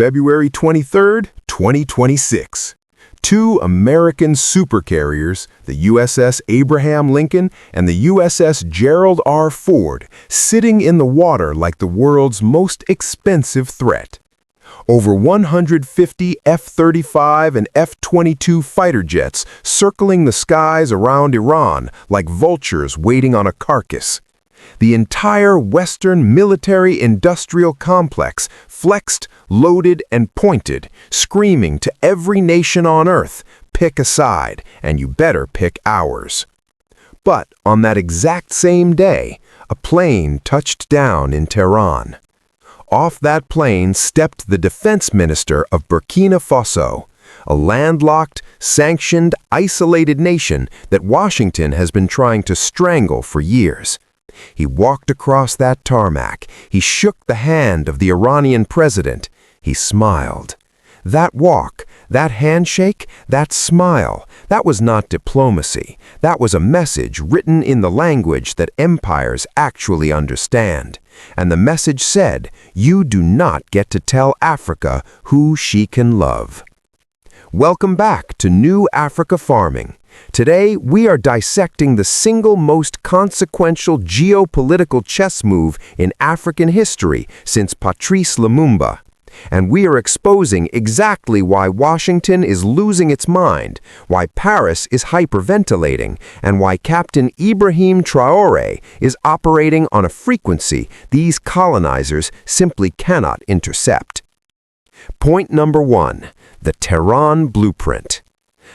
February 23, 2026. Two American supercarriers, the USS Abraham Lincoln and the USS Gerald R. Ford, sitting in the water like the world's most expensive threat. Over 150 F-35 and F-22 fighter jets circling the skies around Iran like vultures waiting on a carcass. The entire Western military-industrial complex flexed, loaded, and pointed, screaming to every nation on Earth, pick a side, and you better pick ours. But on that exact same day, a plane touched down in Tehran. Off that plane stepped the defense minister of Burkina Faso, a landlocked, sanctioned, isolated nation that Washington has been trying to strangle for years. He walked across that tarmac. He shook the hand of the Iranian president. He smiled. That walk, that handshake, that smile, that was not diplomacy. That was a message written in the language that empires actually understand. And the message said, you do not get to tell Africa who she can love. Welcome back to New Africa Farming. Today, we are dissecting the single most consequential geopolitical chess move in African history since Patrice Lumumba. And we are exposing exactly why Washington is losing its mind, why Paris is hyperventilating, and why Captain Ibrahim Traoré is operating on a frequency these colonizers simply cannot intercept. Point number 1, the Tehran blueprint.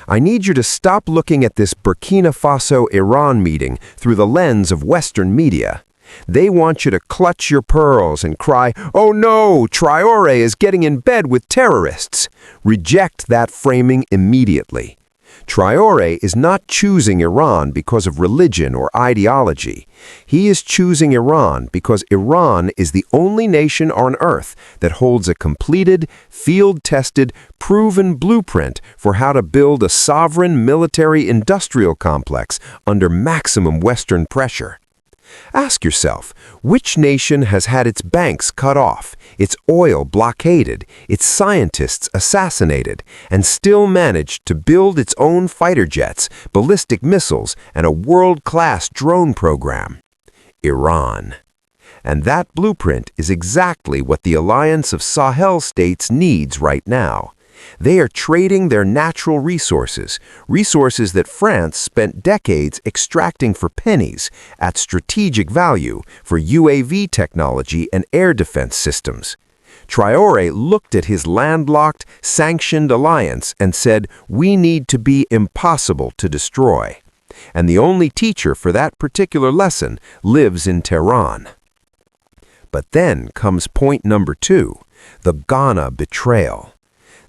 I need you to stop looking at this Burkina Faso-Iran meeting through the lens of Western media. They want you to clutch your pearls and cry, "Oh no, Traoré is getting in bed with terrorists." Reject that framing immediately. Traoré is not choosing Iran because of religion or ideology. He is choosing Iran because Iran is the only nation on Earth that holds a completed, field-tested, proven blueprint for how to build a sovereign military-industrial complex under maximum Western pressure. Ask yourself, which nation has had its banks cut off, its oil blockaded, its scientists assassinated, and still managed to build its own fighter jets, ballistic missiles, and a world-class drone program? Iran. And that blueprint is exactly what the alliance of Sahel states needs right now. They are trading their natural resources, resources that France spent decades extracting for pennies at strategic value for UAV technology and air defense systems. Traoré looked at his landlocked, sanctioned alliance and said, "We need to be impossible to destroy." And the only teacher for that particular lesson lives in Tehran. But then comes point number 2, the Ghana betrayal.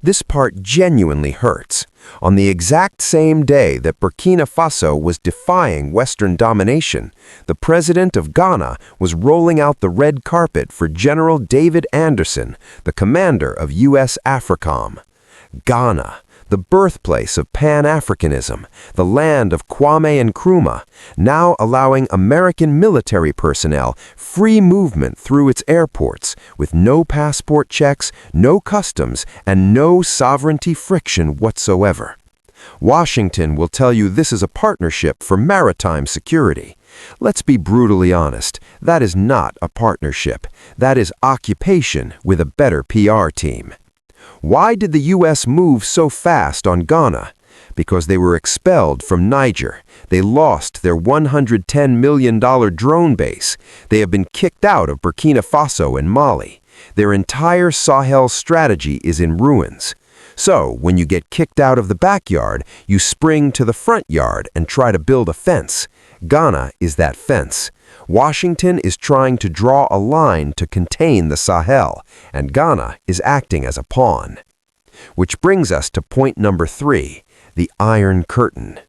This part genuinely hurts. On the exact same day that Burkina Faso was defying Western domination, the president of Ghana was rolling out the red carpet for General David Anderson, the commander of US AFRICOM. Ghana, the birthplace of Pan-Africanism, the land of Kwame Nkrumah, now allowing American military personnel free movement through its airports with no passport checks, no customs, and no sovereignty friction whatsoever. Washington will tell you this is a partnership for maritime security. Let's be brutally honest, that is not a partnership. That is occupation with a better PR team. Why did the U.S. move so fast on Ghana? Because they were expelled from Niger. They lost their $110 million drone base. They have been kicked out of Burkina Faso and Mali. Their entire Sahel strategy is in ruins. So, when you get kicked out of the backyard, you spring to the front yard and try to build a fence. Ghana is that fence. Washington is trying to draw a line to contain the Sahel, and Ghana is acting as a pawn. Which brings us to point number 3, the Iron Curtain.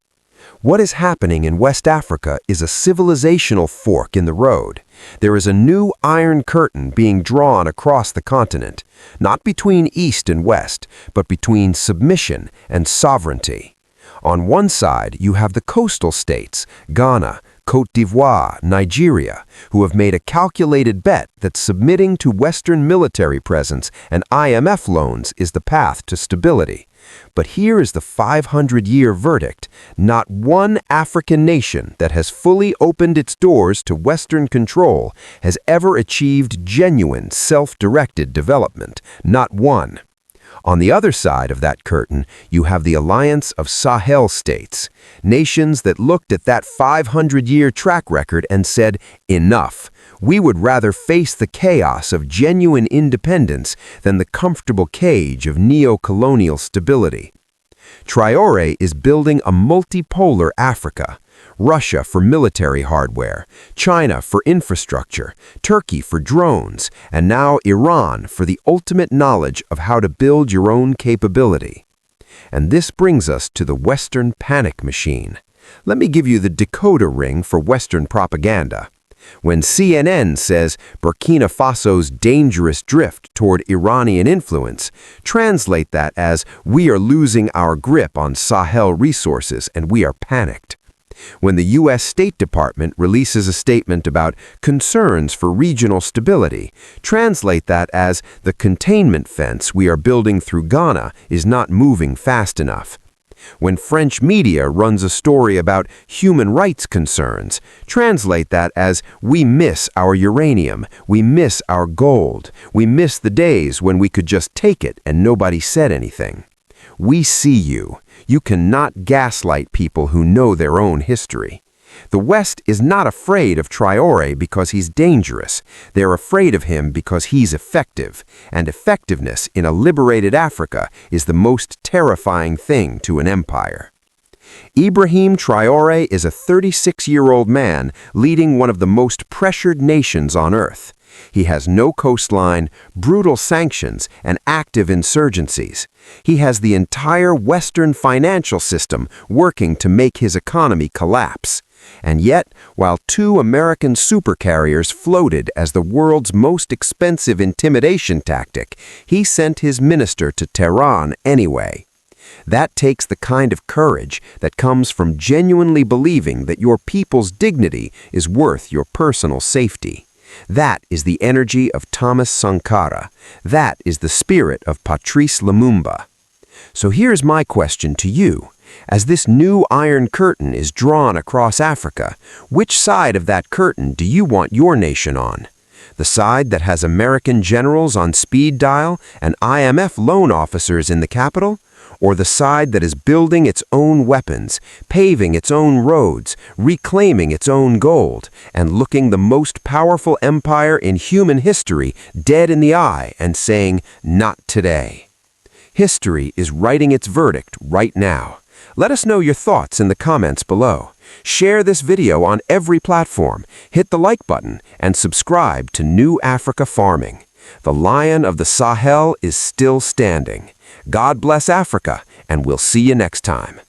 What is happening in West Africa is a civilizational fork in the road. There is a new Iron Curtain being drawn across the continent, not between East and West, but between submission and sovereignty. On one side, you have the coastal states, Ghana, Côte d'Ivoire, Nigeria, who have made a calculated bet that submitting to Western military presence and IMF loans is the path to stability. But here is the 500-year verdict. Not one African nation that has fully opened its doors to Western control has ever achieved genuine self-directed development. Not one. On the other side of that curtain, you have the alliance of Sahel states, nations that looked at that 500-year track record and said, enough. We would rather face the chaos of genuine independence than the comfortable cage of neo-colonial stability. Traoré is building a multipolar Africa. Russia for military hardware, China for infrastructure, Turkey for drones, and now Iran for the ultimate knowledge of how to build your own capability. And this brings us to the Western panic machine. Let me give you the decoder ring for Western propaganda. When CNN says Burkina Faso's dangerous drift toward Iranian influence, translate that as we are losing our grip on Sahel resources and we are panicked. When the US State Department releases a statement about concerns for regional stability, translate that as the containment fence we are building through Ghana is not moving fast enough. When French media runs a story about human rights concerns, translate that as we miss our uranium, we miss our gold, we miss the days when we could just take it and nobody said anything. We see you. You cannot gaslight people who know their own history. The West is not afraid of Traoré because he's dangerous. They're afraid of him because he's effective, and effectiveness in a liberated Africa is the most terrifying thing to an empire. Ibrahim Traoré is a 36-year-old man leading one of the most pressured nations on earth. He has no coastline, brutal sanctions, and active insurgencies. He has the entire Western financial system working to make his economy collapse. And yet, while 2 American supercarriers floated as the world's most expensive intimidation tactic, he sent his minister to Tehran anyway. That takes the kind of courage that comes from genuinely believing that your people's dignity is worth your personal safety. That is the energy of Thomas Sankara. That is the spirit of Patrice Lumumba. So here's my question to you. As this new Iron Curtain is drawn across Africa, which side of that curtain do you want your nation on? The side that has American generals on speed dial and IMF loan officers in the capital? Or the side that is building its own weapons, paving its own roads, reclaiming its own gold, and looking the most powerful empire in human history dead in the eye and saying, not today? History is writing its verdict right now. Let us know your thoughts in the comments below. Share this video on every platform, hit the like button, and subscribe to New Africa Farming. The Lion of the Sahel is still standing. God bless Africa, and we'll see you next time.